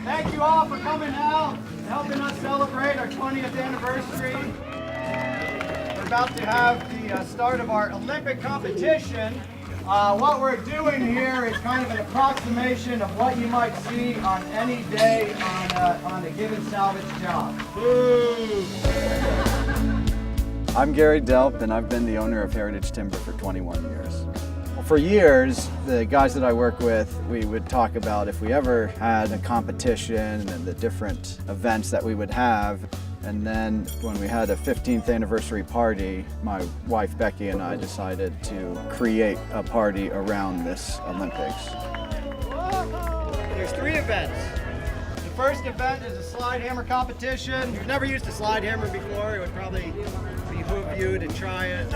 Thank you all for coming out and helping us celebrate our 20th anniversary. We're about to have the start of our Olympic competition. What we're doing here is kind of an approximation of what you might see on any day on a given salvage job. Boo! I'm Gary Delp, and I've been the owner of Heritage Timber for 21 years. For years, the guys that I work with, we would talk about if we ever had a competition and the different events that we would have. And then when we had a 15th anniversary party, my wife Becky and I decided to create a party around this Olympics. There's 3 events. The first event is a slide hammer competition. If you've never used a slide hammer before, it would probably behoove you to try it.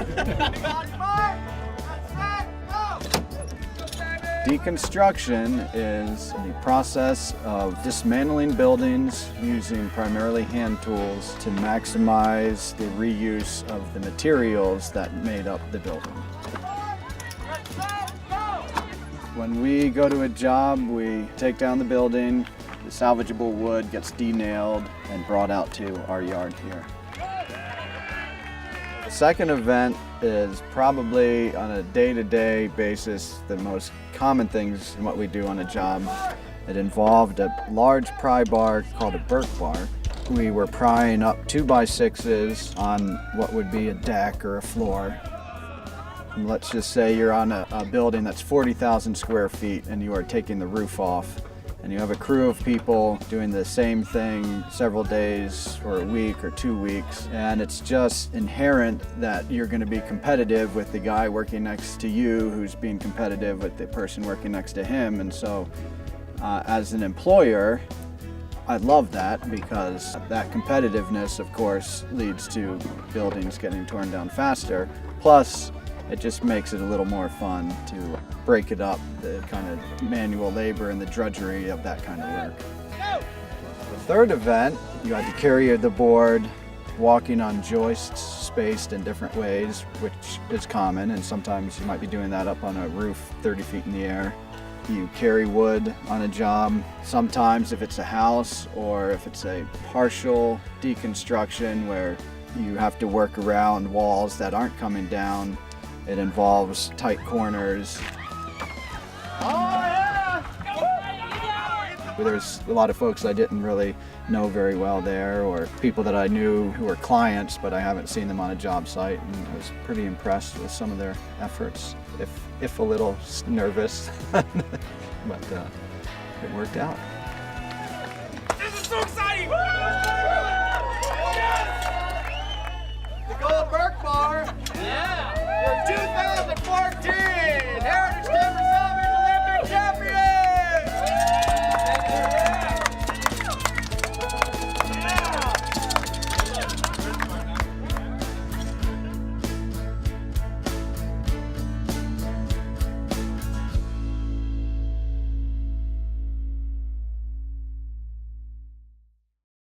Deconstruction is the process of dismantling buildings using primarily hand tools to maximize the reuse of the materials that made up the building. When we go to a job, we take down the building, the salvageable wood gets de-nailed and brought out to our yard here. The second event is probably on a day-to-day basis the most common things in what we do on a job. It involved a large pry bar called a Burke bar. We were prying up 2x6s on what would be a deck or a floor. And let's just say you're on a building that's 40,000 square feet and you are taking the roof off. And you have a crew of people doing the same thing several days or a week or 2 weeks. And it's just inherent that you're going to be competitive with the guy working next to you who's being competitive with the person working next to him. And so as an employer, I love that because that competitiveness, of course, leads to buildings getting torn down faster. Plus, it just makes it a little more fun to break it up, the kind of manual labor and the drudgery of that kind of work. The third event, you had to carry the board, walking on joists spaced in different ways, which is common, and sometimes you might be doing that up on a roof 30 feet in the air. You carry wood on a job. Sometimes if it's a house or if it's a partial deconstruction where you have to work around walls that aren't coming down, it involves tight corners. There's a lot of folks I didn't really know very well there, or people that I knew who were clients, but I haven't seen them on a job site, and I was pretty impressed with some of their efforts, if a little nervous, but it worked out.